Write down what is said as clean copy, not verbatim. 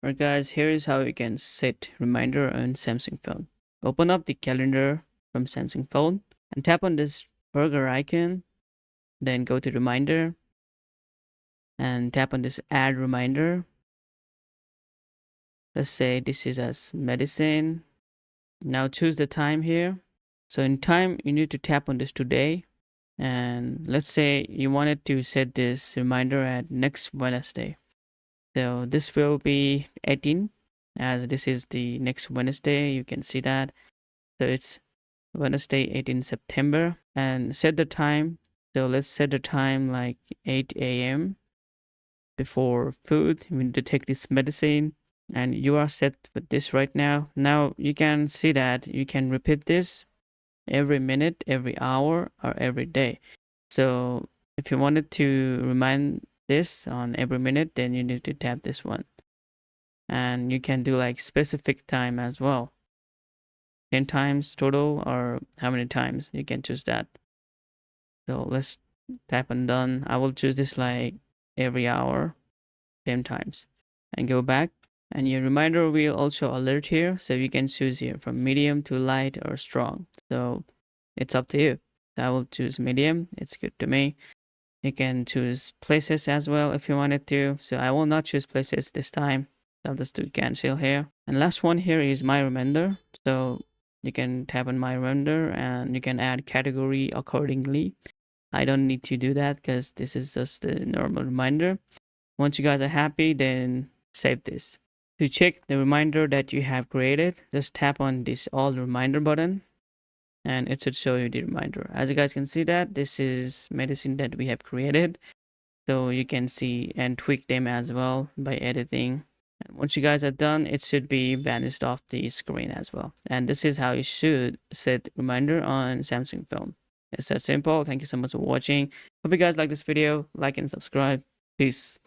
Alright guys, here is how you can set reminder on Samsung phone. Open up the calendar from Samsung phone and tap on this burger icon, then go to reminder and tap on this add reminder. Let's say this is as medicine. Now choose the time here. So in time, you need to tap on this today. And let's say you wanted to set this reminder at next Wednesday. So this will be 18, as this is the next Wednesday. You can see that. So it's Wednesday, 18 September, and set the time. So let's set the time like 8 a.m. before food. We need to take this medicine, and you are set with this right now. Now you can see that you can repeat this every minute, every hour, or every day. So if you wanted to remind this on every minute, then you need to tap this one. And you can do like specific time as well. 10 times total, or how many times you can choose that. So let's tap on done. I will choose this like every hour, 10 times, and go back. And your reminder will also alert here. So you can choose here from medium to light or strong. So it's up to you. So I will choose medium. It's good to me. You can choose places as well if you wanted to. So I will not choose places this time. I'll just do cancel here. And last one here is my reminder. So you can tap on my reminder and you can add category accordingly. I don't need to do that because this is just a normal reminder. Once you guys are happy, then save this. To check the reminder that you have created, just tap on this all reminder button and it should show you the reminder. As you guys can see that this is medicine that we have created. So you can see and tweak them as well by editing. And once you guys are done, it should be vanished off the screen as well. And this is how you should set reminder on Samsung phone. It's that simple. Thank you so much for watching. Hope you guys like this video. Like and subscribe. Peace.